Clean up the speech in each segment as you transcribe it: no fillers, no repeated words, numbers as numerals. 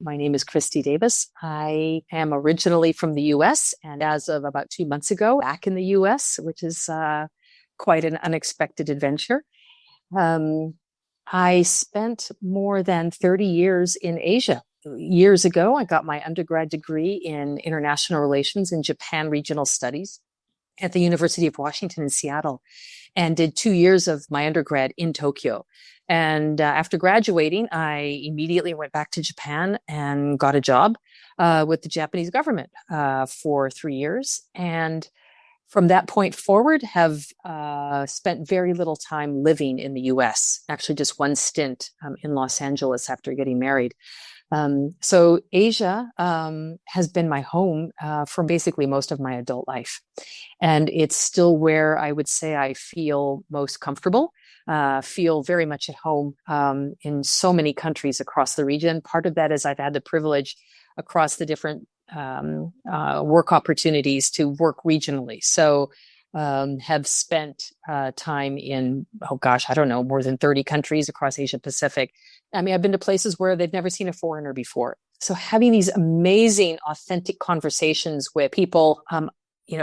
My name is Christy Davis. I am originally from the US, and as of about 2 months ago, back in the US, which is quite an unexpected adventure. I spent more than 30 years in Asia. Years ago, I got my undergrad degree in international relations and Japan regional studies at the University of Washington in Seattle, and did 2 years of my undergrad in Tokyo. And after graduating, I immediately went back to Japan and got a job with the Japanese government for 3 years. And from that point forward, have spent very little time living in the US, actually just one stint in Los Angeles after getting married. So Asia has been my home for basically most of my adult life. And it's still where I would say I feel most comfortable, feel very much at home in so many countries across the region. Part of that is I've had the privilege across the different work opportunities to work regionally. So have spent time in, I don't know, more than 30 countries across Asia Pacific. I mean, I've been to places where they've never seen a foreigner before. So having these amazing, authentic conversations with people,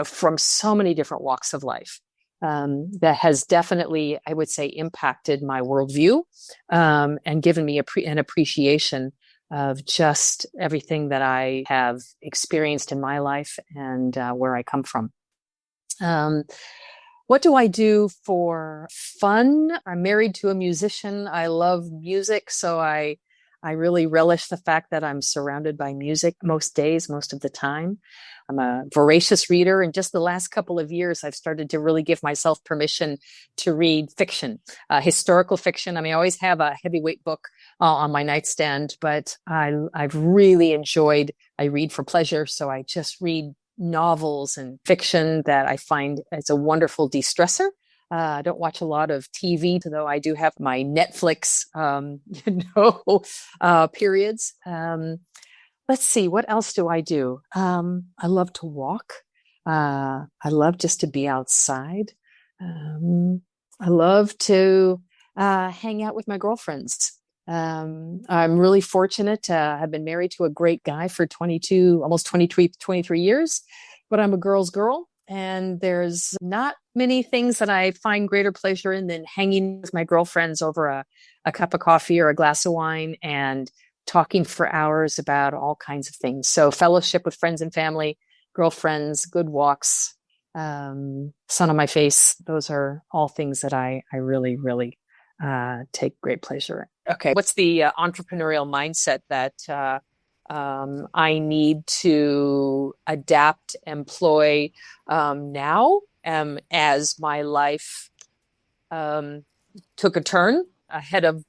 from so many different walks of life, that has definitely, I would say, impacted my worldview, and given me an appreciation of just everything that I have experienced in my life and where I come from. What do I do for fun? I'm married to a musician. I love music, so I really relish the fact that I'm surrounded by music most days, most of the time. I'm a voracious reader, and just the last couple of years, I've started to really give myself permission to read fiction, historical fiction. I mean, I always have a heavyweight book on my nightstand, but I've really enjoyed, I read for pleasure, so I just read novels and fiction that I find as a wonderful de-stressor. I don't watch a lot of TV, though I do have my Netflix, periods. Let's see, what else do I do? I love to walk. I love just to be outside. I love to hang out with my girlfriends. I'm really fortunate. I've been married to a great guy for 22, almost 23 years, but I'm a girl's girl. And there's not many things that I find greater pleasure in than hanging with my girlfriends over a cup of coffee or a glass of wine and talking for hours about all kinds of things. So fellowship with friends and family, girlfriends, good walks, sun on my face. Those are all things that I really, really take great pleasure in. Okay, what's the entrepreneurial mindset that I need to adapt, employ now as my life took a turn ahead of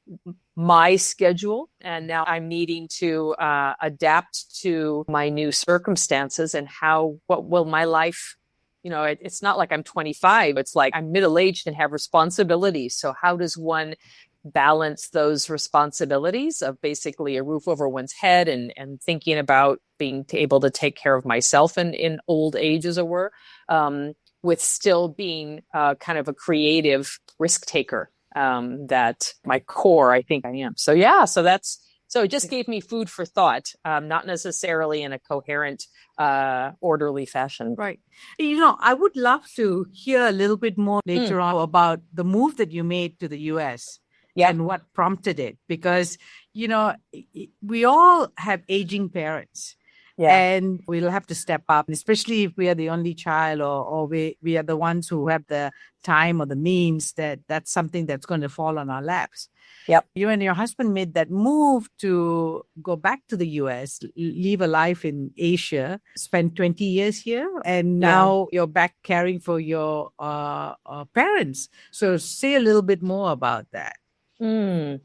my schedule, and now I'm needing to adapt to my new circumstances and what will my life, it's not like I'm 25, it's like I'm middle-aged and have responsibilities. So how does one balance those responsibilities of basically a roof over one's head and thinking about being able to take care of myself in old age, as it were, with still being kind of a creative risk taker, that my core, I think I am. So yeah, so it just gave me food for thought, not necessarily in a coherent, orderly fashion. Right. I would love to hear a little bit more later on about the move that you made to the US. Yeah. And what prompted it, because, we all have aging parents. Yeah. And we'll have to step up, especially if we are the only child or we are the ones who have the time or the means, that's something that's going to fall on our laps. Yep. You and your husband made that move to go back to the US, live a life in Asia, spend 20 years here, and now you're back caring for your parents. So say a little bit more about that. If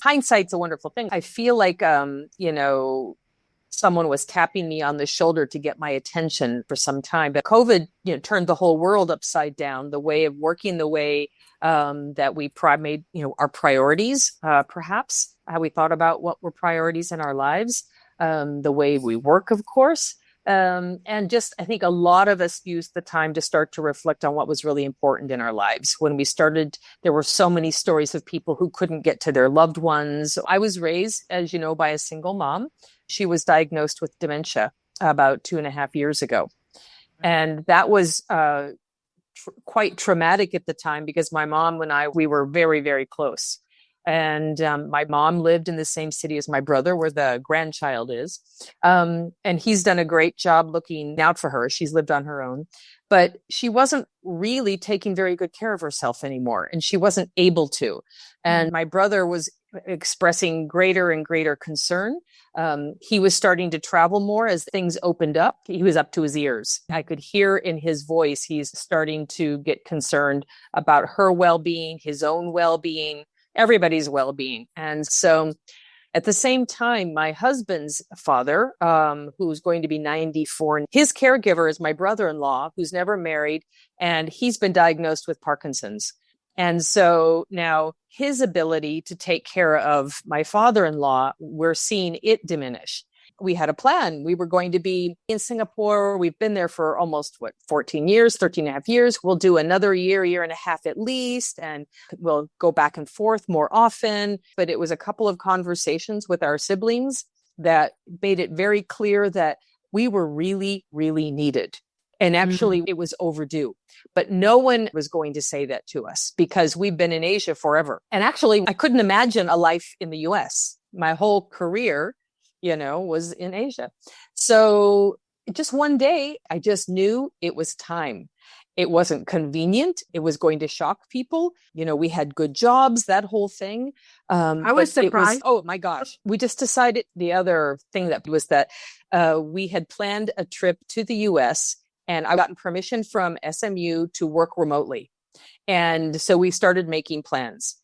hindsight's a wonderful thing, I feel like, someone was tapping me on the shoulder to get my attention for some time. But COVID, turned the whole world upside down, the way of working, the way that we made, our priorities, perhaps, how we thought about what were priorities in our lives, the way we work, of course. And just, I think a lot of us used the time to start to reflect on what was really important in our lives. When we started, there were so many stories of people who couldn't get to their loved ones. I was raised, as you know, by a single mom. She was diagnosed with dementia about 2.5 years ago. And that was quite traumatic at the time because my mom and we were very, very close. And my mom lived in the same city as my brother, where the grandchild is. And he's done a great job looking out for her. She's lived on her own. But she wasn't really taking very good care of herself anymore. And she wasn't able to. And my brother was expressing greater and greater concern. He was starting to travel more as things opened up. He was up to his ears. I could hear in his voice, he's starting to get concerned about her well-being, his own well-being, everybody's well-being. And so at the same time, my husband's father, who's going to be 94, his caregiver is my brother-in-law, who's never married, and he's been diagnosed with Parkinson's. And so now his ability to take care of my father-in-law, we're seeing it diminish. We had a plan. We were going to be in Singapore. We've been there for almost 13 years, 13 and a half years. We'll do another year and a half at least, and we'll go back and forth more often. But it was a couple of conversations with our siblings that made it very clear that we were really, really needed. And actually, it was overdue. But no one was going to say that to us because we've been in Asia forever. And actually, I couldn't imagine a life in the US. My whole career, was in Asia. So just one day, I just knew it was time. It wasn't convenient. It was going to shock people. We had good jobs, that whole thing. I was surprised. Oh my gosh. We just decided the other thing that was that we had planned a trip to the US and I gotten permission from SMU to work remotely. And so we started making plans.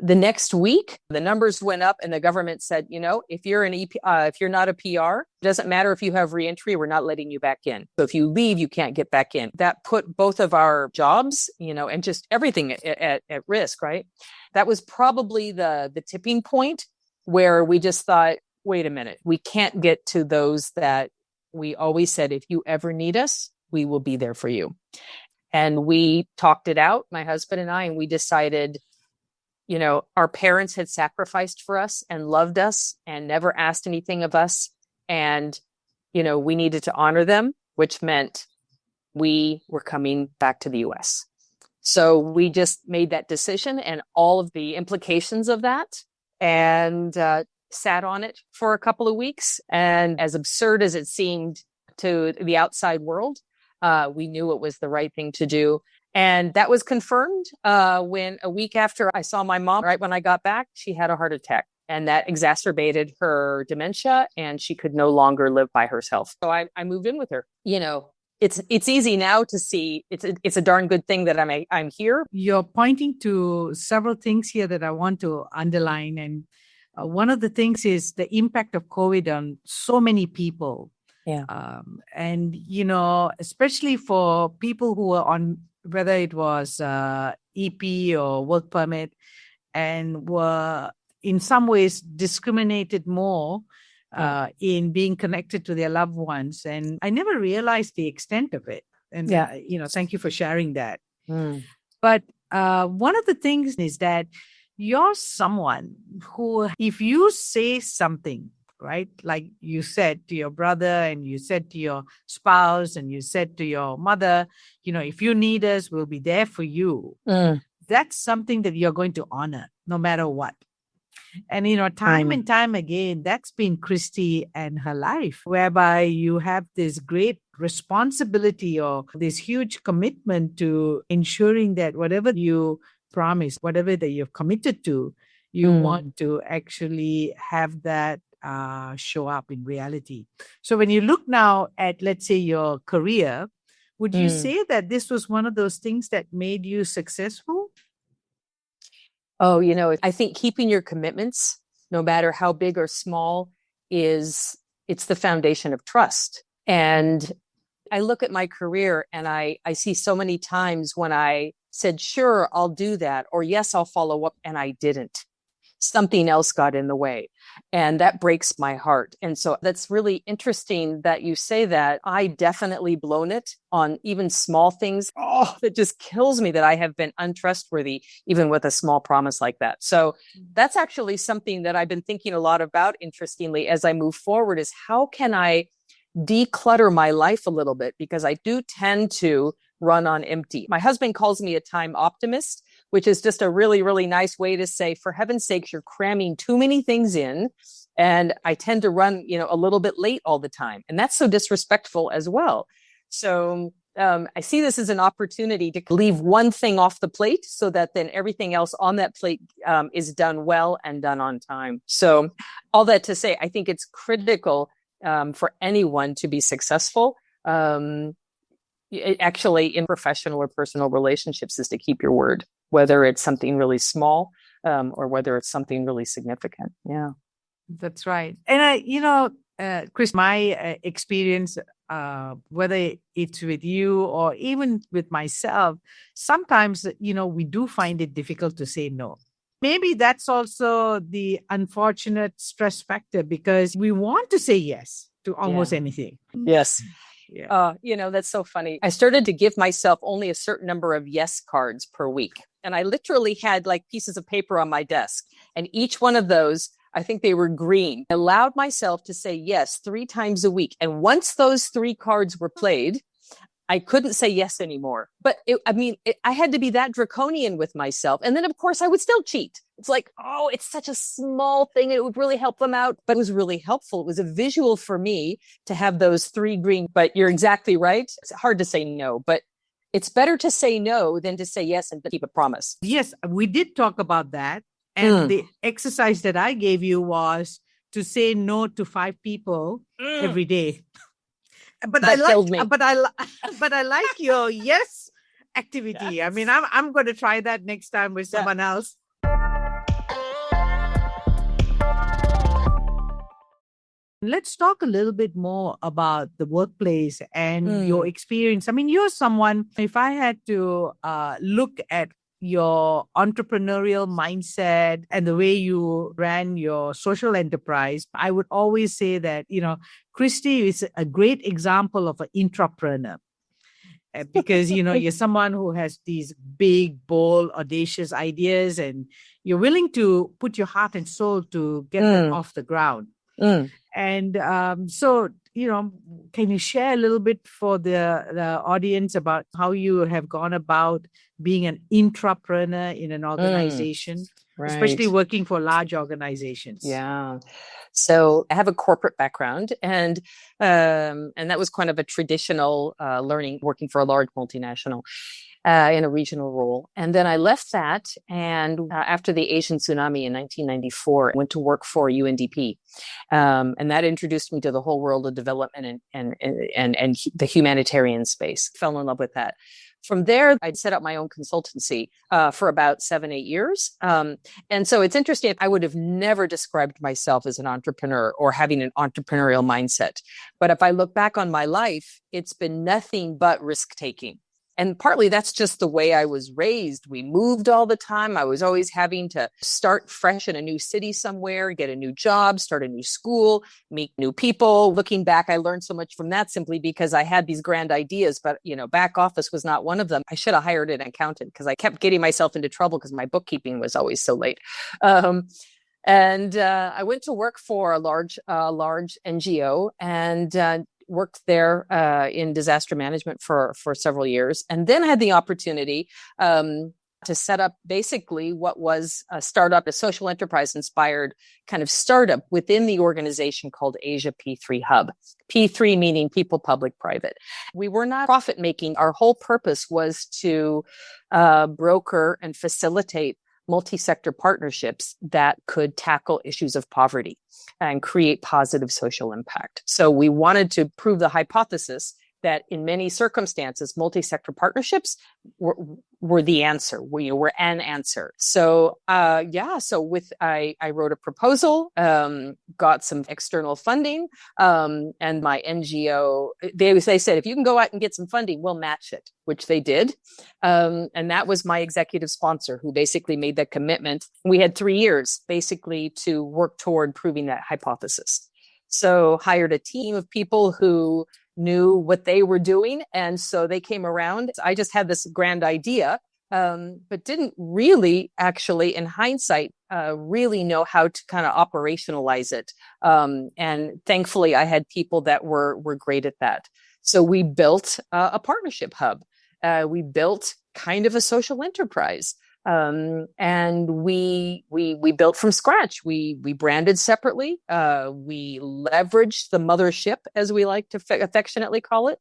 The next week, the numbers went up and the government said, if you're if you're not a PR, it doesn't matter if you have reentry, we're not letting you back in. So if you leave, you can't get back in. That put both of our jobs, and just everything at risk, right? That was probably the tipping point where we just thought, wait a minute, we can't get to those that we always said, if you ever need us, we will be there for you. And we talked it out, my husband and I, and we decided, our parents had sacrificed for us and loved us and never asked anything of us. And, we needed to honor them, which meant we were coming back to the US. So we just made that decision and all of the implications of that and sat on it for a couple of weeks. And as absurd as it seemed to the outside world, we knew it was the right thing to do. And that was confirmed when a week after I saw my mom, right when I got back, she had a heart attack. And that exacerbated her dementia and she could no longer live by herself. So I moved in with her. It's easy now to see it's a darn good thing that I'm here. You're pointing to several things here that I want to underline. And one of the things is the impact of COVID on so many people. Yeah. And, especially for people who are on, whether it was EP or work permit, and were in some ways discriminated more in being connected to their loved ones. And I never realized the extent of it. And, thank you for sharing that. But one of the things is that you're someone who, if you say something, right, like you said to your brother and you said to your spouse and you said to your mother, if you need us, we'll be there for you. That's something that you're going to honor no matter what. And, time and time again, that's been Christy and her life, whereby you have this great responsibility or this huge commitment to ensuring that whatever you promise, whatever that you've committed to, you want to actually have that show up in reality. So when you look now at, let's say, your career, would you say that this was one of those things that made you successful? Oh, I think keeping your commitments, no matter how big or small, it's the foundation of trust. And I look at my career and I see so many times when I said, sure, I'll do that, or yes, I'll follow up, and I didn't. something else got in the way. And that breaks my heart. And so that's really interesting that you say that. I definitely blown it on even small things. Oh, it just kills me that I have been untrustworthy, even with a small promise like that. So that's actually something that I've been thinking a lot about, interestingly, as I move forward, is how can I declutter my life a little bit? Because I do tend to run on empty. My husband calls me a time optimist, which is just a really, really nice way to say, for heaven's sakes, you're cramming too many things in. And I tend to run, a little bit late all the time. And that's so disrespectful as well. So I see this as an opportunity to leave one thing off the plate so that then everything else on that plate is done well and done on time. So all that to say, I think it's critical for anyone to be successful. Actually, in professional or personal relationships, is to keep your word, whether it's something really small or whether it's something really significant. Yeah, that's right. And Chris, my experience, whether it's with you or even with myself, sometimes, we do find it difficult to say no. Maybe that's also the unfortunate stress factor, because we want to say yes to almost anything. Yes. Yeah. That's so funny. I started to give myself only a certain number of yes cards per week. And I literally had like pieces of paper on my desk. And each one of those, I think they were green. I allowed myself to say yes 3 times a week. And once those 3 cards were played, I couldn't say yes anymore. But I had to be that draconian with myself. And then, of course, I would still cheat. It's like, oh, it's such a small thing. It would really help them out. But it was really helpful. It was a visual for me to have those 3 green. But you're exactly right. It's hard to say no, but it's better to say no than to say yes and to keep a promise. Yes, we did talk about that. And the exercise that I gave you was to say no to 5 people every day. But that killed me. But I like your yes activity. Yes. I mean, I'm going to try that next time with someone else. Let's talk a little bit more about the workplace and your experience. I mean, you're someone, if I had to look at your entrepreneurial mindset and the way you ran your social enterprise, I would always say that, Christy is a great example of an intrapreneur. Because, you're someone who has these big, bold, audacious ideas, and you're willing to put your heart and soul to get them off the ground. And so, can you share a little bit for the audience about how you have gone about being an intrapreneur in an organization, especially working for large organizations? Yeah. So I have a corporate background, and that was kind of a traditional learning, working for a large multinational in a regional role. And then I left that, and after the Asian tsunami in 1994, I went to work for UNDP. And that introduced me to the whole world of development and the humanitarian space. Fell in love with that. From there, I'd set up my own consultancy for about 7-8 years. And so it's interesting. I would have never described myself as an entrepreneur or having an entrepreneurial mindset. But if I look back on my life, it's been nothing but risk-taking. And partly that's just the way I was raised. We moved all the time. I was always having to start fresh in a new city somewhere, get a new job, start a new school, meet new people. Looking back, I learned so much from that simply because I had these grand ideas, but back office was not one of them. I should have hired an accountant because I kept getting myself into trouble because my bookkeeping was always so late. And I went to work for a large NGO and worked there in disaster management for several years, and then had the opportunity to set up basically what was a startup, a social enterprise inspired kind of startup within the organization called Asia P3 Hub. P3 meaning people, public, private. We were not profit making. Our whole purpose was to broker and facilitate multi-sector partnerships that could tackle issues of poverty and create positive social impact. So we wanted to prove the hypothesis that in many circumstances, multi-sector partnerships were the answer. We were an answer. So, I wrote a proposal, got some external funding, and my NGO, they said, if you can go out and get some funding, we'll match it, which they did. And that was my executive sponsor who basically made that commitment. We had 3 years basically to work toward proving that hypothesis. So hired a team of people who knew what they were doing. And so they came around. I just had this grand idea, but didn't really actually, in hindsight, really know how to kind of operationalize it. And thankfully, I had people that were great at that. So we built a partnership hub. We built kind of a social enterprise. And we built from scratch. We branded separately. We leveraged the mothership, as we like to affectionately call it,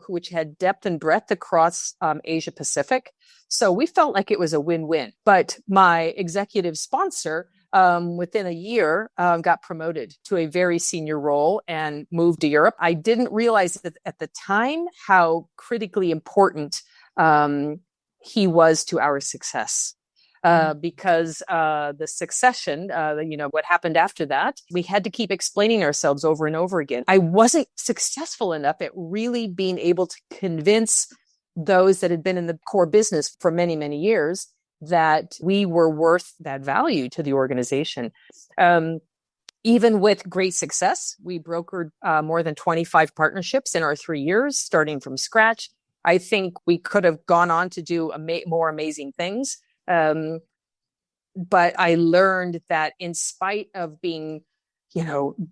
which had depth and breadth across Asia Pacific. So we felt like it was a win-win. But my executive sponsor, within a year, got promoted to a very senior role and moved to Europe. I didn't realize that at the time how critically important he was to our success, because the succession, what happened after that, we had to keep explaining ourselves over and over again. I wasn't successful enough at really being able to convince those that had been in the core business for many, many years that we were worth that value to the organization. Even with great success, we brokered more than 25 partnerships in our 3 years, starting from scratch. I think we could have gone on to do more amazing things. But I learned that in spite of being,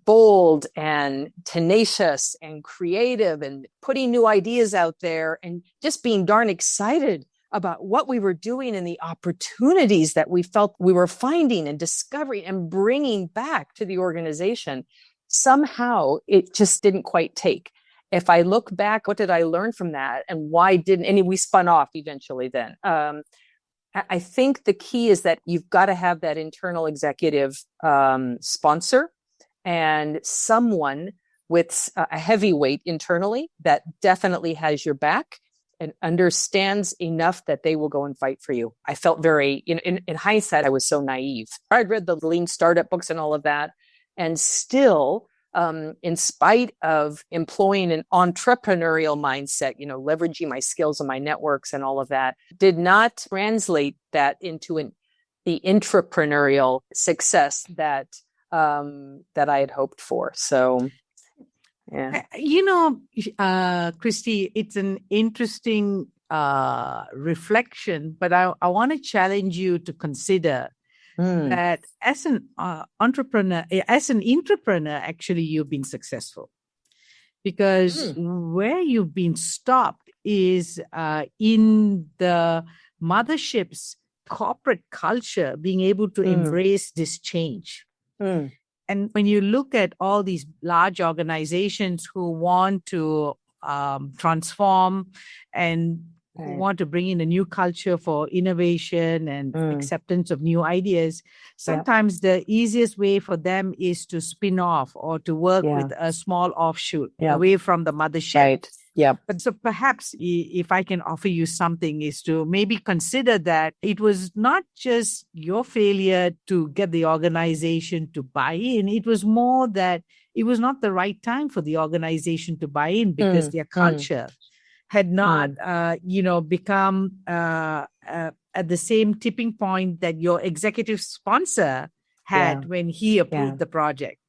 bold and tenacious and creative and putting new ideas out there and just being darn excited about what we were doing and the opportunities that we felt we were finding and discovering and bringing back to the organization, somehow it just didn't quite take. If I look back, what did I learn from that? And why didn't, and we spun off eventually then. I think the key is that you've got to have that internal executive sponsor and someone with a heavyweight internally that definitely has your back and understands enough that they will go and fight for you. I felt very, in hindsight, I was so naive. I'd read the lean startup books and all of that, and still, in spite of employing an entrepreneurial mindset, leveraging my skills and my networks and all of that, did not translate that into the intrapreneurial success that I had hoped for. So, yeah. Christy, it's an interesting reflection, but I want to challenge you to consider that as an entrepreneur, as an intrapreneur, actually, you've been successful. Because where you've been stopped is in the mothership's corporate culture, being able to embrace this change. And when you look at all these large organizations who want to transform and who want to bring in a new culture for innovation and acceptance of new ideas, sometimes the easiest way for them is to spin off or to work with a small offshoot away from the mothership. Right. Yeah. But so perhaps if I can offer you something is to maybe consider that it was not just your failure to get the organization to buy in. It was more that it was not the right time for the organization to buy in because their culture had not, become at the same tipping point that your executive sponsor had when he approved the project.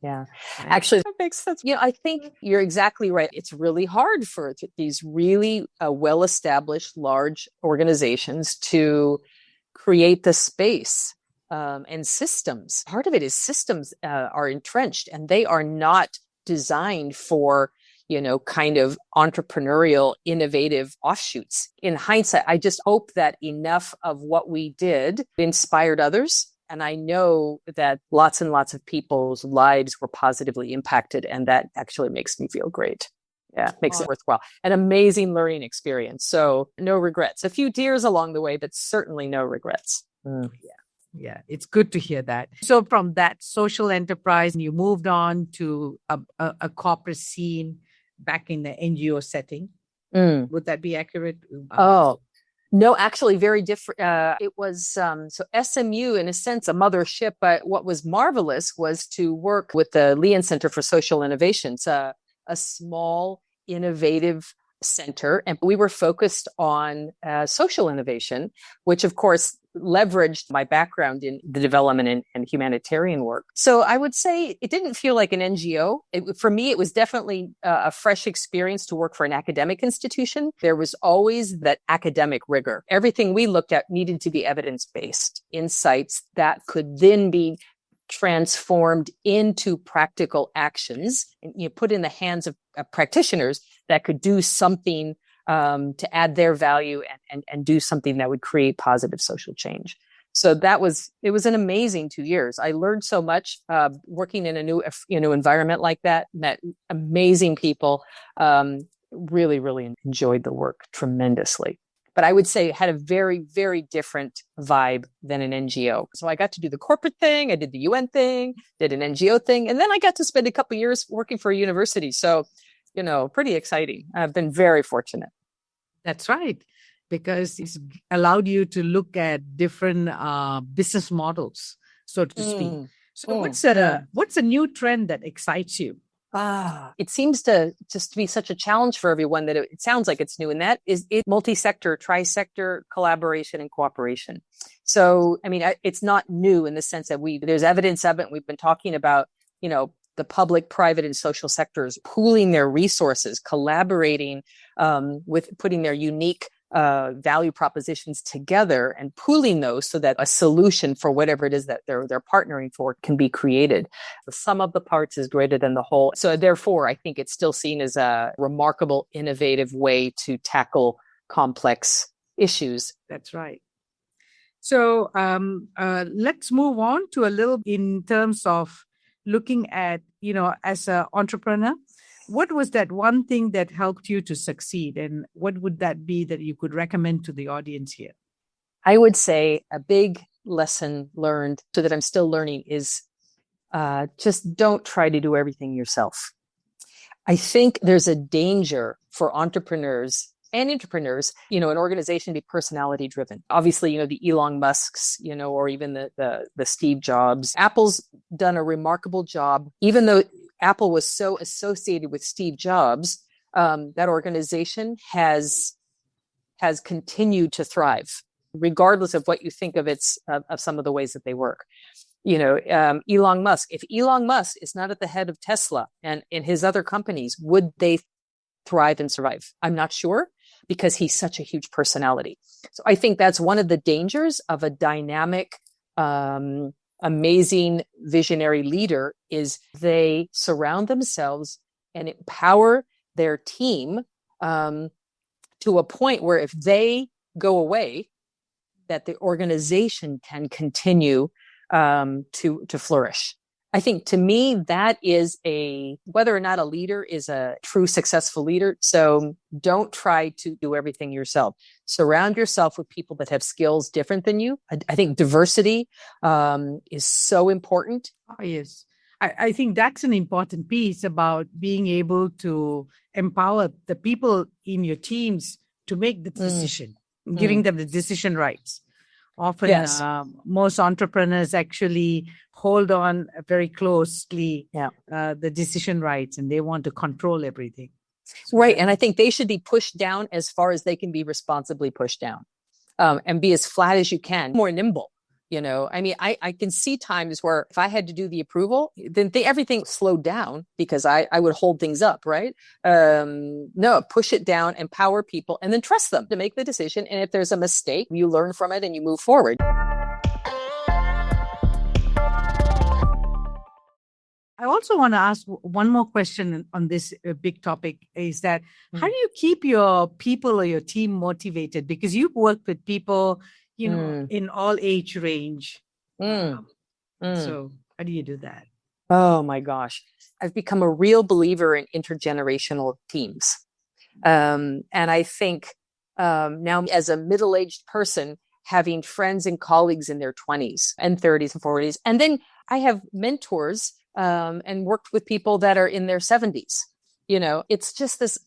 Yeah, actually, that makes sense. I think you're exactly right. It's really hard for these really well-established large organizations to create the space and systems. Part of it is systems are entrenched and they are not designed for kind of entrepreneurial, innovative offshoots. In hindsight, I just hope that enough of what we did inspired others. And I know that lots and lots of people's lives were positively impacted. And that actually makes me feel great. Yeah, makes it worthwhile. An amazing learning experience. So no regrets. A few tears along the way, but certainly no regrets. Yeah, it's good to hear that. So from that social enterprise, you moved on to a corporate scene back in the NGO setting. Would that be accurate? Oh, no, actually very different. It was, so SMU, in a sense, a mothership, but what was marvelous was to work with the Leon Center for Social Innovation. It's a small, innovative center, and we were focused on social innovation, which of course leveraged my background in the development and humanitarian work. So I would say it didn't feel like an NGO. For me, it was definitely a fresh experience to work for an academic institution. There was always that academic rigor. Everything we looked at needed to be evidence-based insights that could then be transformed into practical actions and put in the hands of practitioners that could do something to add their value and do something that would create positive social change. So it was an amazing 2 years. I learned so much working in a new environment like that, met amazing people, really, really enjoyed the work tremendously. But I would say it had a very, very different vibe than an NGO. So I got to do the corporate thing. I did the UN thing, did an NGO thing. And then I got to spend a couple of years working for a university. So, pretty exciting. I've been very fortunate. That's right. Because it's allowed you to look at different business models, so to speak. So what's a new trend that excites you? It seems to just be such a challenge for everyone that it sounds like it's new. And that is multi-sector, tri-sector collaboration and cooperation. So, it's not new in the sense that there's evidence of it. We've been talking about, the public, private, and social sectors pooling their resources, collaborating with putting their unique value propositions together and pooling those so that a solution for whatever it is that they're partnering for can be created. The sum of the parts is greater than the whole. So therefore, I think it's still seen as a remarkable, innovative way to tackle complex issues. That's right. So let's move on to a little in terms of looking at, as an entrepreneur, what was that one thing that helped you to succeed? And what would that be that you could recommend to the audience here? I would say a big lesson learned, so that I'm still learning, is just don't try to do everything yourself. I think there's a danger for entrepreneurs, an organization to be personality driven. Obviously, the Elon Musks, or even the Steve Jobs. Apple's done a remarkable job, even though Apple was so associated with Steve Jobs, that organization has continued to thrive, regardless of what you think of of some of the ways that they work. Elon Musk. If Elon Musk is not at the head of Tesla and in his other companies, would they thrive and survive? I'm not sure, because he's such a huge personality. So I think that's one of the dangers of a dynamic, amazing visionary leader, is they surround themselves and empower their team to a point where if they go away, that the organization can continue to flourish. I think, to me, that is whether or not a leader is a true successful leader. So don't try to do everything yourself. Surround yourself with people that have skills different than you. I think diversity is so important. Oh, yes. I think that's an important piece about being able to empower the people in your teams to make the decision, giving them the decision rights. Often, yes. Most entrepreneurs actually hold on very closely the decision rights, and they want to control everything. So right. And I think they should be pushed down as far as they can be responsibly pushed down, and be as flat as you can, more nimble. I can see times where if I had to do the approval, then everything slowed down because I would hold things up, right? No, push it down, empower people, and then trust them to make the decision. And if there's a mistake, you learn from it and you move forward. I also want to ask one more question on this big topic, is that how do you keep your people or your team motivated? Because you've worked with people in all age range. So how do you do that? Oh my gosh. I've become a real believer in intergenerational teams. And I think now, as a middle-aged person, having friends and colleagues in their 20s and 30s and 40s, and then I have mentors and worked with people that are in their 70s. It's just this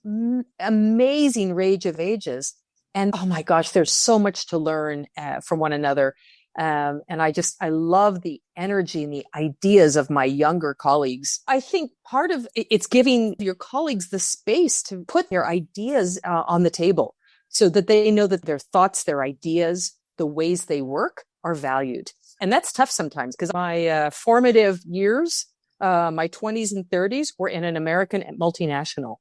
amazing range of ages. And oh my gosh, there's so much to learn from one another. And I love the energy and the ideas of my younger colleagues. I think part of it's giving your colleagues the space to put their ideas on the table so that they know that their thoughts, their ideas, the ways they work are valued. And that's tough sometimes because my formative years, my 20s and 30s were in an American multinational.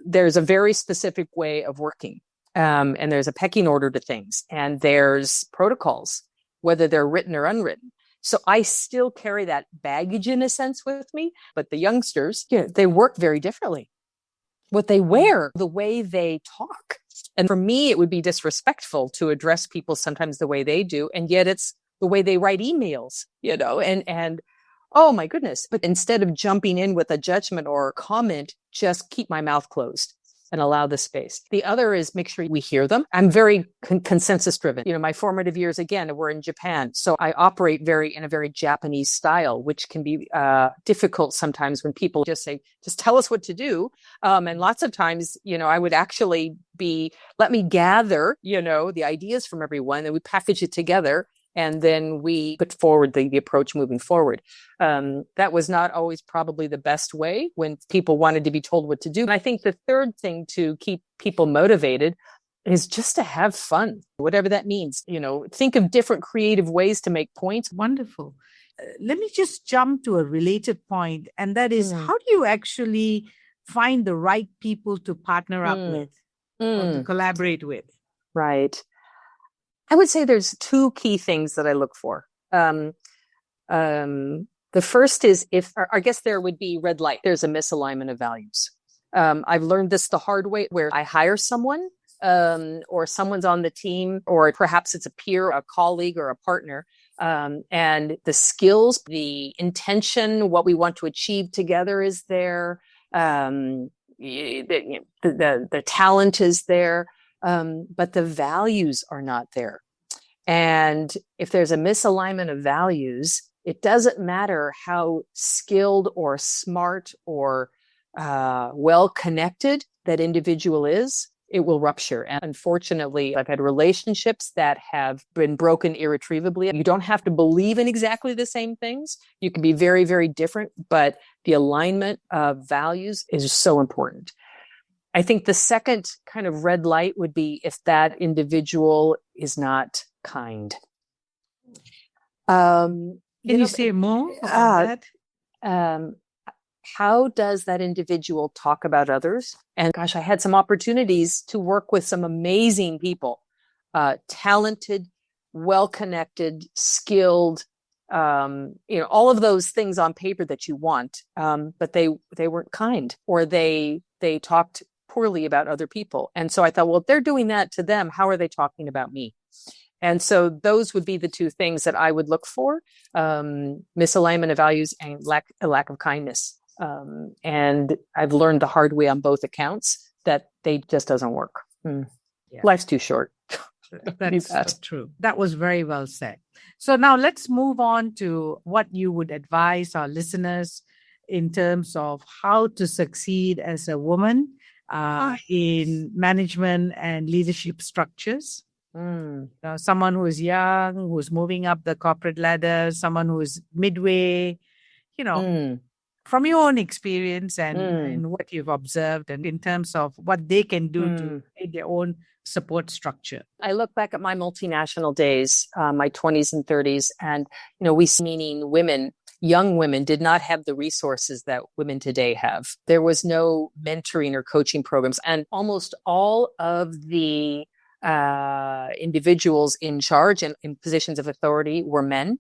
There's a very specific way of working. And there's a pecking order to things, and there's protocols, whether they're written or unwritten. So I still carry that baggage in a sense with me, but the youngsters, they work very differently. What they wear, the way they talk. And for me, it would be disrespectful to address people sometimes the way they do. And yet it's the way they write emails, and oh my goodness. But instead of jumping in with a judgment or comment, just keep my mouth closed and allow the space. The other is make sure we hear them. I'm very consensus driven. My formative years, again, were in Japan. So I operate in a very Japanese style, which can be difficult sometimes when people just say, just tell us what to do. And lots of times, I would actually let me gather, the ideas from everyone, and we package it together. And then we put forward the approach moving forward. That was not always probably the best way when people wanted to be told what to do. And I think the third thing to keep people motivated is just to have fun, whatever that means. Think of different creative ways to make points. Wonderful. Let me just jump to a related point, and that is how do you actually find the right people to partner up with or to collaborate with? Right. I would say there's two key things that I look for. The first is I guess there would be red light. There's a misalignment of values. I've learned this the hard way where I hire someone or someone's on the team, or perhaps it's a peer, a colleague, or a partner. And the skills, the intention, what we want to achieve together is there. The talent is there. But the values are not there. And if there's a misalignment of values, it doesn't matter how skilled or smart or well-connected that individual is, it will rupture. And unfortunately, I've had relationships that have been broken irretrievably. You don't have to believe in exactly the same things. You can be very, very different, but the alignment of values is so important. I think the second kind of red light would be if that individual is not kind. Can you say more about that? How does that individual talk about others? And gosh, I had some opportunities to work with some amazing people, talented, well-connected, skilled, all of those things on paper that you want. But they weren't kind, or they talked poorly about other people. And so I thought, well, if they're doing that to them, how are they talking about me? And so those would be the two things that I would look for, misalignment of values and a lack of kindness. And I've learned the hard way on both accounts that they just doesn't work. Yeah. Life's too short. That's true. That was very well said. So now let's move on to what you would advise our listeners in terms of how to succeed as a woman in management and leadership structures. Someone who is young, who's moving up the corporate ladder, someone who is midway, from your own experience and what you've observed, and in terms of what they can do to create their own support structure. I look back at my multinational days, my 20s and 30s, and, meaning women, young women did not have the resources that women today have. There was no mentoring or coaching programs, and almost all of the individuals in charge and in positions of authority were men.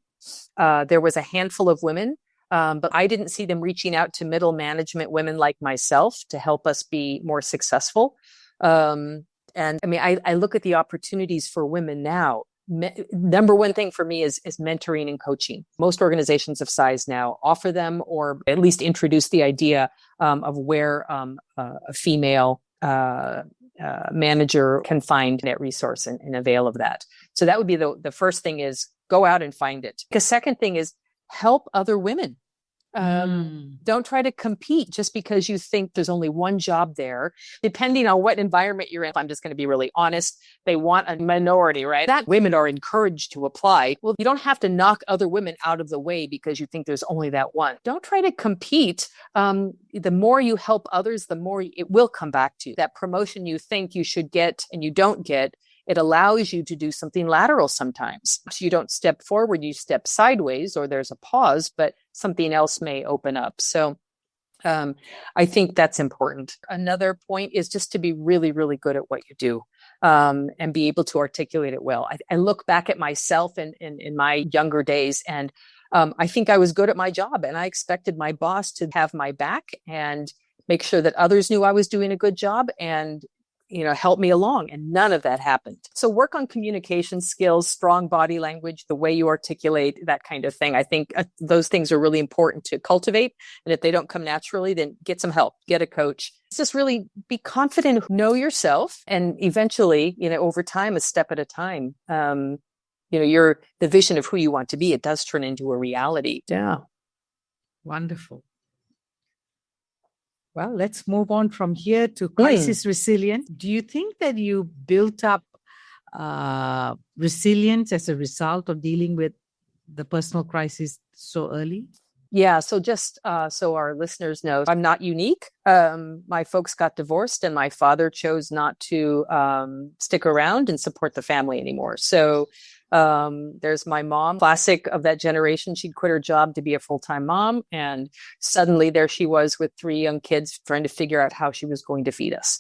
There was a handful of women, but I didn't see them reaching out to middle management women like myself to help us be more successful. And I mean, I look at the opportunities for women now. Number one thing for me is mentoring and coaching. Most organizations of size now offer them, or at least introduce the idea of where a female manager can find that resource and avail of that. So that would be the first thing, is go out and find it. The second thing is help other women. Don't try to compete just because you think there's only one job there. Depending on what environment you're in, I'm just going to be really honest. They want a minority, right? That women are encouraged to apply. Well, you don't have to knock other women out of the way because you think there's only that one. Don't try to compete. The more you help others, the more it will come back to you. That promotion you think you should get and you don't get, it allows you to do something lateral sometimes. So you don't step forward, you step sideways, or there's a pause, but something else may open up. So I think that's important. Another point is just to be really, really good at what you do, and be able to articulate it well. I look back at myself in my younger days, and I think I was good at my job, and I expected my boss to have my back and make sure that others knew I was doing a good job and help me along. And none of that happened. So work on communication skills, strong body language, the way you articulate, that kind of thing. I think those things are really important to cultivate. And if they don't come naturally, then get some help, get a coach. It's just really be confident, know yourself. And eventually, over time, a step at a time, the vision of who you want to be, it does turn into a reality. Yeah. Wonderful. Well, let's move on from here to crisis resilience. Do you think that you built up resilience as a result of dealing with the personal crisis so early? Yeah. So just so our listeners know, I'm not unique. My folks got divorced and my father chose not to stick around and support the family anymore. So there's my mom, classic of that generation. She'd quit her job to be a full-time mom. And suddenly there she was with 3 young kids trying to figure out how she was going to feed us.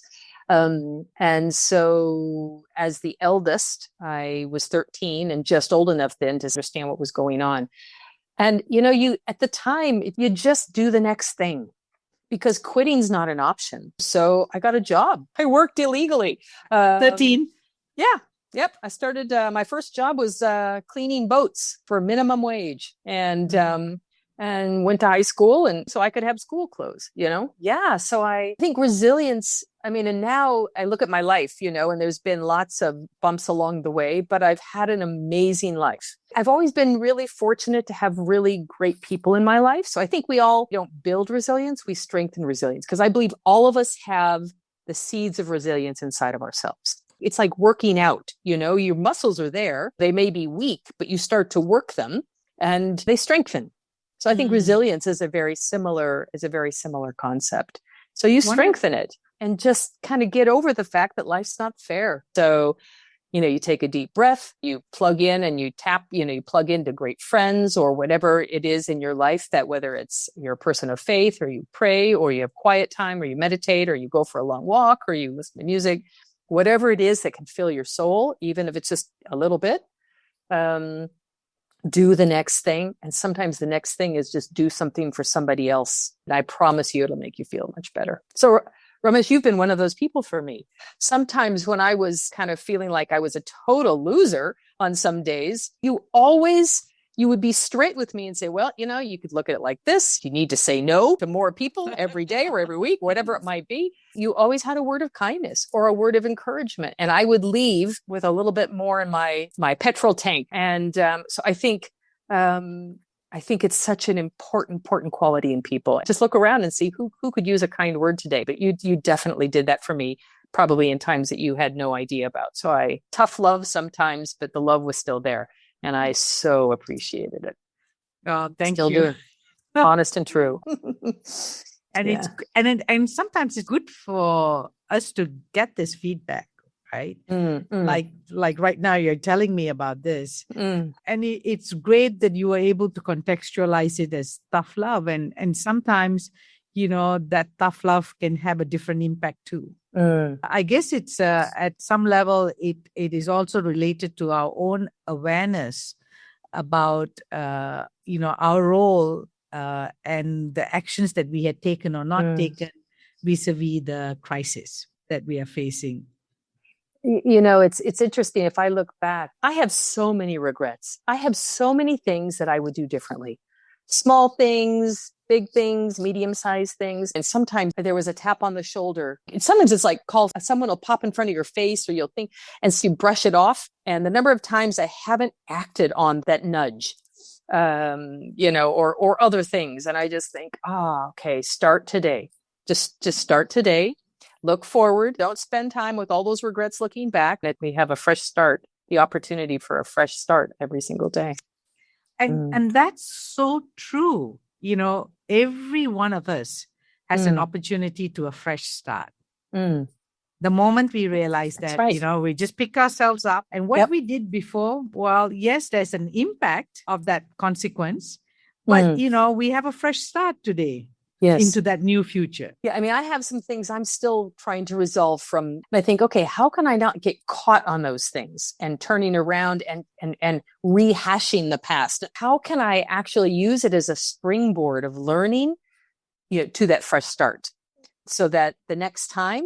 And so as the eldest, I was 13 and just old enough then to understand what was going on. And, you at the time, you just do the next thing because quitting's not an option. So I got a job. I worked illegally. 13. Yeah. Yep. I started, my first job was cleaning boats for minimum wage and went to high school. And so I could have school clothes, Yeah. So I think resilience, and now I look at my life, and there's been lots of bumps along the way, but I've had an amazing life. I've always been really fortunate to have really great people in my life. So I think we all don't build resilience, we strengthen resilience because I believe all of us have the seeds of resilience inside of ourselves. It's like working out, your muscles are there. They may be weak, but you start to work them and they strengthen. So I think resilience is a very similar concept. So you strengthen it and just kind of get over the fact that life's not fair. So, you take a deep breath, you plug in and you tap, you plug into great friends or whatever it is in your life that whether it's you're a person of faith or you pray or you have quiet time or you meditate or you go for a long walk or you listen to music. Whatever it is that can fill your soul, even if it's just a little bit, do the next thing. And sometimes the next thing is just do something for somebody else. And I promise you, it'll make you feel much better. So Ramesh, you've been one of those people for me. Sometimes when I was kind of feeling like I was a total loser on some days, you would be straight with me and say, well, you could look at it like this. You need to say no to more people every day or every week, whatever it might be. You always had a word of kindness or a word of encouragement. And I would leave with a little bit more in my petrol tank. And so I think it's such an important quality in people. Just look around and see who could use a kind word today. But you definitely did that for me, probably in times that you had no idea about. So tough love sometimes, but the love was still there. And I so appreciated it. Oh, thank Still you. do. Honest and true. And sometimes it's good for us to get this feedback, right? Like right now you're telling me about this. And it's great that you are able to contextualize it as tough love. And sometimes, that tough love can have a different impact too. I guess it's at some level, it is also related to our own awareness about, our role and the actions that we had taken or not taken vis-a-vis the crisis that we are facing. It's interesting. If I look back, I have so many regrets. I have so many things that I would do differently. Small things, big things, medium-sized things. And sometimes there was a tap on the shoulder. And sometimes it's like someone will pop in front of your face or you'll think, and so you brush it off. And the number of times I haven't acted on that nudge or other things. And I just think, okay, start today. Just start today. Look forward. Don't spend time with all those regrets looking back. That we have a fresh start, the opportunity for a fresh start every single day. And that's so true. Every one of us has an opportunity to a fresh start. The moment we realize that, right. We just pick ourselves up and what we did before, well, yes, there's an impact of that consequence, but, we have a fresh start today. Yes. Into that new future. Yeah. I mean, I have some things I'm still trying to resolve from, I think, okay, how can I not get caught on those things and turning around and rehashing the past? How can I actually use it as a springboard of learning, to that fresh start so that the next time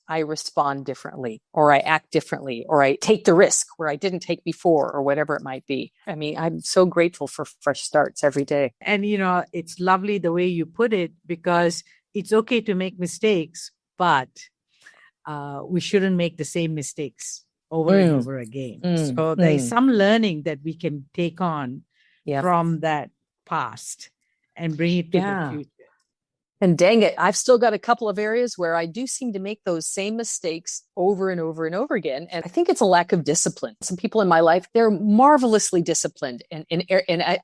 I respond differently or I act differently or I take the risk where I didn't take before or whatever it might be. I mean, I'm so grateful for fresh starts every day. And, it's lovely the way you put it because it's okay to make mistakes, but we shouldn't make the same mistakes over and over again. So there's some learning that we can take on from that past and bring it to the future. And dang it, I've still got a couple of areas where I do seem to make those same mistakes over and over and over again. And I think it's a lack of discipline. Some people in my life, they're marvelously disciplined. And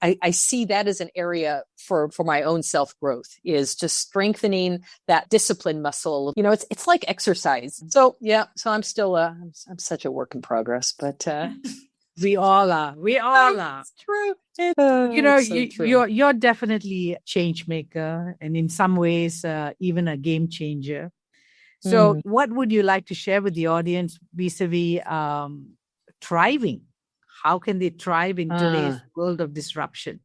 I see that as an area for my own self-growth is just strengthening that discipline muscle. It's like exercise. So I'm still, I'm such a work in progress, but we all are. It's true. You're definitely a change maker and in some ways, even a game changer. So what would you like to share with the audience vis-a-vis thriving? How can they thrive in today's world of disruption?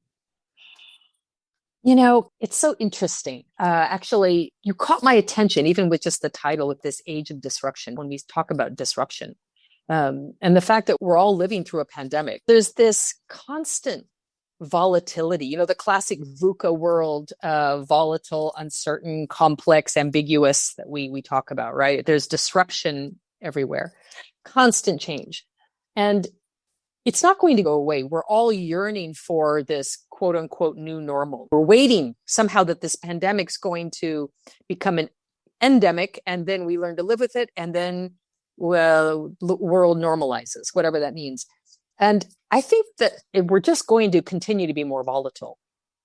It's so interesting. Actually, you caught my attention, even with just the title of this age of disruption, when we talk about disruption. And the fact that we're all living through a pandemic, there's this constant volatility, the classic VUCA world, volatile, uncertain, complex, ambiguous that we talk about, right? There's disruption everywhere, constant change. And it's not going to go away. We're all yearning for this quote unquote new normal. We're waiting somehow that this pandemic's going to become an endemic and then we learn to live with it. And then the world normalizes, whatever that means. And I think that we're just going to continue to be more volatile.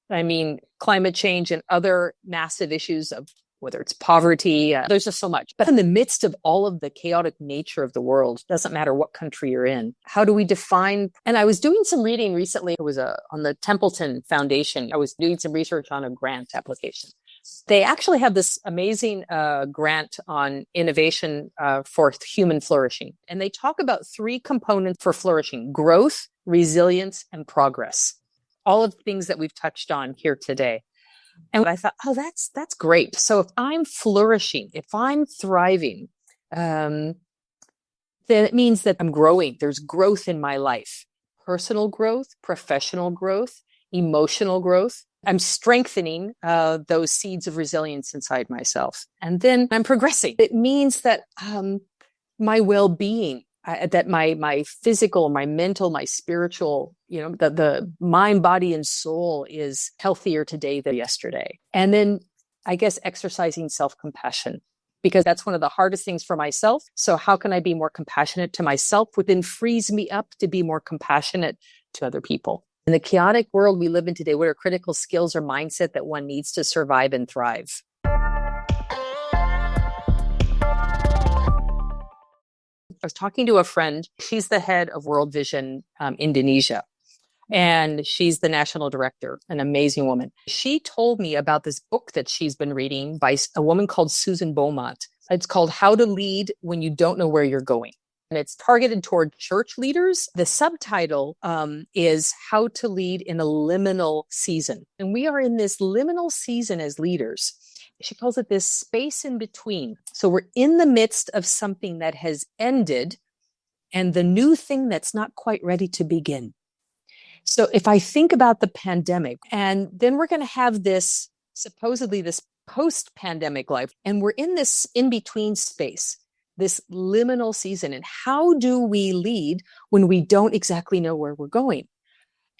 I mean, climate change and other massive issues of whether it's poverty, there's just so much. But in the midst of all of the chaotic nature of the world, doesn't matter what country you're in, how do we define? And I was doing some reading recently. It was on the Templeton Foundation. I was doing some research on a grant application. They actually have this amazing grant on innovation for human flourishing. And they talk about 3 components for flourishing: growth, resilience, and progress. All of the things that we've touched on here today. And I thought, that's great. So if I'm flourishing, if I'm thriving, then it means that I'm growing. There's growth in my life, personal growth, professional growth, emotional growth. I'm strengthening those seeds of resilience inside myself. And then I'm progressing. It means that my well-being, that my physical, my mental, my spiritual, the mind, body, and soul is healthier today than yesterday. And then I guess exercising self-compassion, because that's one of the hardest things for myself. So how can I be more compassionate to myself, which then frees me up to be more compassionate to other people? In the chaotic world we live in today, what are critical skills or mindset that one needs to survive and thrive? I was talking to a friend. She's the head of World Vision Indonesia, and she's the national director, an amazing woman. She told me about this book that she's been reading by a woman called Susan Beaumont. It's called How to Lead When You Don't Know Where You're Going. And it's targeted toward church leaders. The subtitle is How to Lead in a Liminal Season. And we are in this liminal season as leaders. She calls it this space in between. So we're in the midst of something that has ended and the new thing that's not quite ready to begin. So if I think about the pandemic, and then we're going to have this, supposedly this post-pandemic life, and we're in this in-between space, this liminal season. And how do we lead when we don't exactly know where we're going?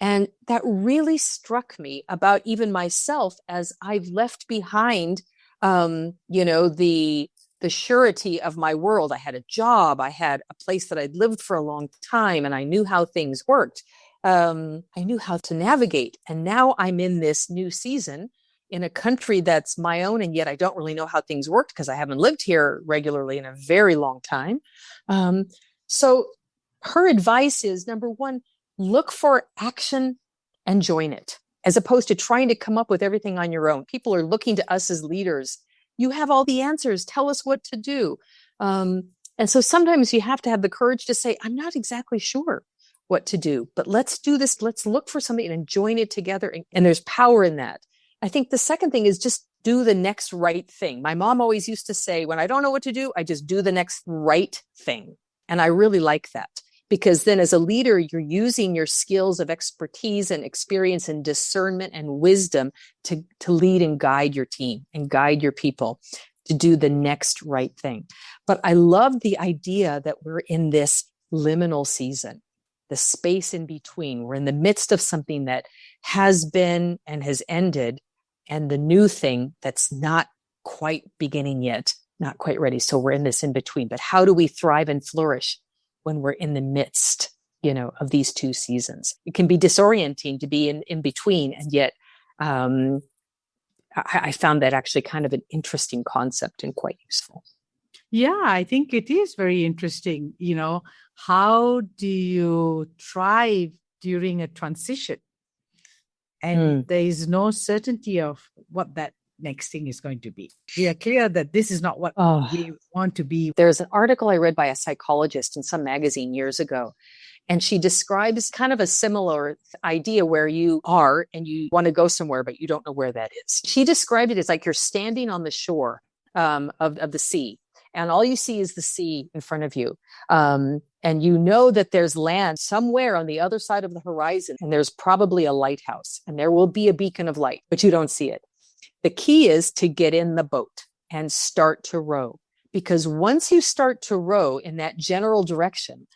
And that really struck me about even myself as I've left behind, the surety of my world. I had a job, I had a place that I'd lived for a long time, and I knew how things worked. I knew how to navigate. And now I'm in this new season in a country that's my own, and yet I don't really know how things worked because I haven't lived here regularly in a very long time. So her advice is, number one, look for action and join it, as opposed to trying to come up with everything on your own. People are looking to us as leaders. You have all the answers. Tell us what to do. And so sometimes you have to have the courage to say, I'm not exactly sure what to do, but let's do this. Let's look for something and join it together. And there's power in that. I think the second thing is just do the next right thing. My mom always used to say, when I don't know what to do, I just do the next right thing. And I really like that, because then as a leader, you're using your skills of expertise and experience and discernment and wisdom to lead and guide your team and guide your people to do the next right thing. But I love the idea that we're in this liminal season, the space in between. We're in the midst of something that has been and has ended, and the new thing that's not quite beginning yet, not quite ready. So we're in this in between. But how do we thrive and flourish when we're in the midst, of these two seasons? It can be disorienting to be in between. And yet I found that actually kind of an interesting concept and quite useful. Yeah, I think it is very interesting. How do you thrive during a transition? And there is no certainty of what that next thing is going to be. We are clear that this is not what we want to be. There's an article I read by a psychologist in some magazine years ago, and she describes kind of a similar idea where you are and you want to go somewhere, but you don't know where that is. She described it as like you're standing on the shore of the sea, and all you see is the sea in front of you. And you know that there's land somewhere on the other side of the horizon, and there's probably a lighthouse, and there will be a beacon of light, but you don't see it. The key is to get in the boat and start to row, because once you start to row in that general direction,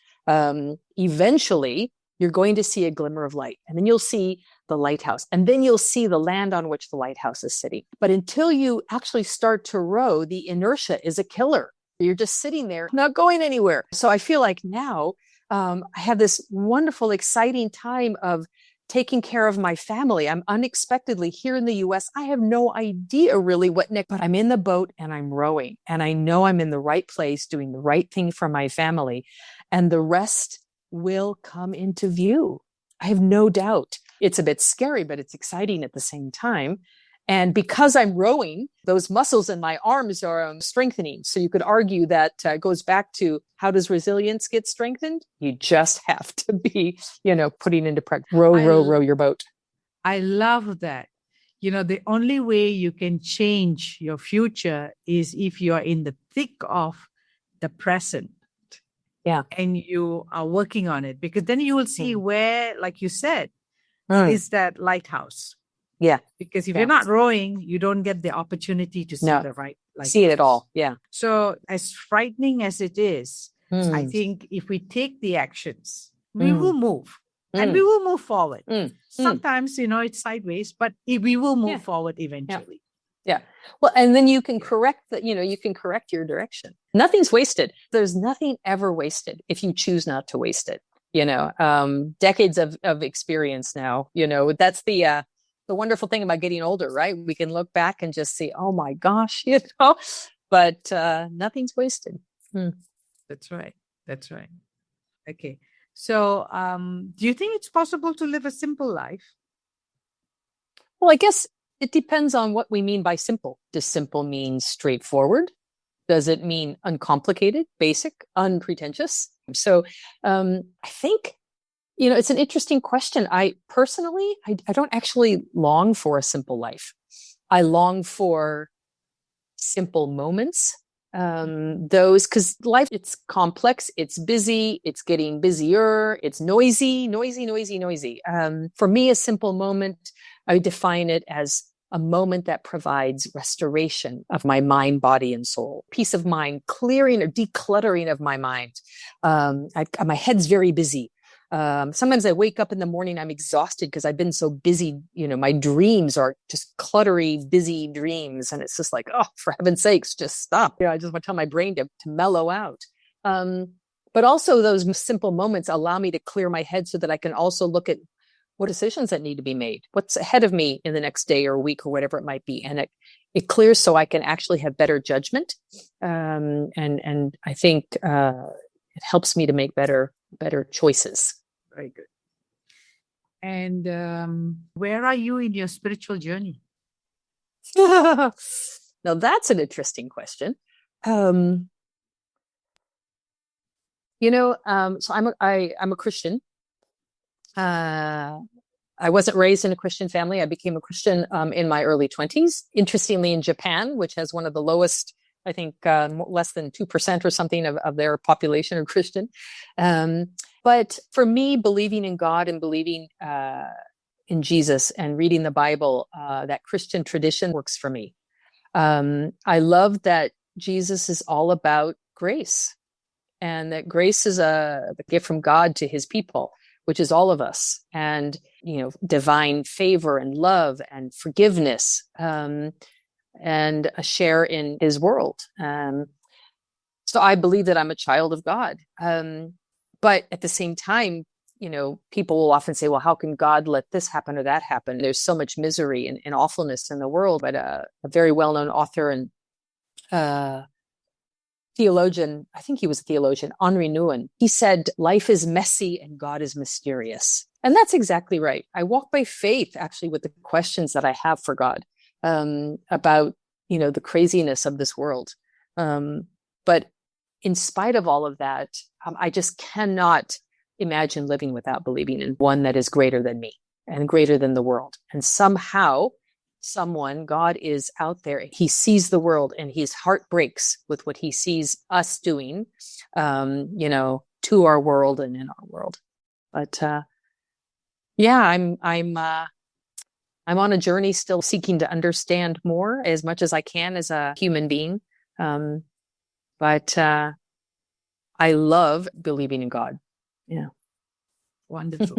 eventually you're going to see a glimmer of light, and then you'll see the lighthouse, and then you'll see the land on which the lighthouse is sitting. But until you actually start to row, the inertia is a killer. You're just sitting there, not going anywhere. So I feel like now I have this wonderful, exciting time of taking care of my family. I'm unexpectedly here in the US. I have no idea really what next, but I'm in the boat and I'm rowing, and I know I'm in the right place doing the right thing for my family, and the rest will come into view. I have no doubt. It's a bit scary, but it's exciting at the same time. And because I'm rowing, those muscles in my arms are strengthening. So you could argue that goes back to, how does resilience get strengthened? You just have to be, putting into practice. Row your boat. I love that. The only way you can change your future is if you are in the thick of the present. Yeah. And you are working on it, because then you will see where, like you said, is that lighthouse. Yeah. Because if you're not rowing, you don't get the opportunity to see the right light. See it at all. Yeah. So as frightening as it is, I think if we take the actions, we will move. And we will move forward. Sometimes, it's sideways, but we will move forward eventually. Yeah. Well, and then you can correct that, you can correct your direction. Nothing's wasted. There's nothing ever wasted if you choose not to waste it. Decades of experience now, that's the wonderful thing about getting older, right? We can look back and just see, oh my gosh, but nothing's wasted. That's right. Okay. So, do you think it's possible to live a simple life? Well, I guess it depends on what we mean by simple. Does simple mean straightforward? Does it mean uncomplicated, basic, unpretentious? So I think, it's an interesting question. I personally don't actually long for a simple life. I long for simple moments. Because life, it's complex, it's busy, it's getting busier, it's noisy. For me, a simple moment, I define it as a moment that provides restoration of my mind, body, and soul, peace of mind, clearing or decluttering of my mind. My head's very busy. Sometimes I wake up in the morning, I'm exhausted because I've been so busy. My dreams are just cluttery, busy dreams. And it's just like, oh, for heaven's sakes, just stop. I just want to tell my brain to mellow out. But also those simple moments allow me to clear my head so that I can also look at what decisions that need to be made, what's ahead of me in the next day or week or whatever it might be. And it clears so I can actually have better judgment. And I think it helps me to make better choices. Very good. And where are you in your spiritual journey? Now that's an interesting question. So I'm a Christian. I wasn't raised in a Christian family. I became a Christian in my early 20s, interestingly in Japan, which has one of the lowest, I think, less than 2% or something of their population are Christian. But for me, believing in God and believing in Jesus and reading the Bible, that Christian tradition works for me. I love that Jesus is all about grace, and that grace is a gift from God to his people, which is all of us, and divine favor and love and forgiveness, and a share in his world. So I believe that I'm a child of God. But at the same time, people will often say, well, how can God let this happen or that happen? There's so much misery and awfulness in the world. But a very well-known author and theologian, I think he was a theologian, Henri Nouwen, he said, life is messy and God is mysterious. And that's exactly right. I walk by faith, actually, with the questions that I have for God about, the craziness of this world. But in spite of all of that, I just cannot imagine living without believing in one that is greater than me and greater than the world. And somehow, God is out there. He sees the world and his heart breaks with what he sees us doing, to our world and in our world. But I'm on a journey still seeking to understand more as much as I can as a human being. But I love believing in God. Yeah. Wonderful.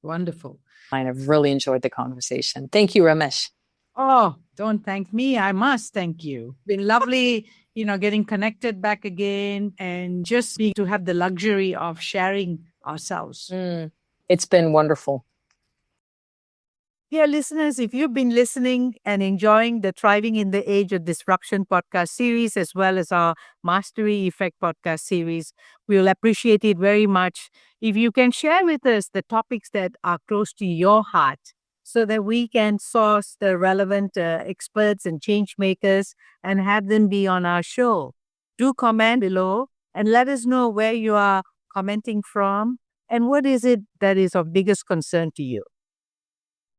Wonderful. I've really enjoyed the conversation. Thank you, Ramesh. Oh, don't thank me. I must thank you. Been lovely, getting connected back again and just to have the luxury of sharing ourselves. It's been wonderful. Dear listeners, if you've been listening and enjoying the Thriving in the Age of Disruption podcast series, as well as our Mastery Effect podcast series, we'll appreciate it very much if you can share with us the topics that are close to your heart so that we can source the relevant experts and change makers and have them be on our show. Do comment below and let us know where you are commenting from and what is it that is of biggest concern to you.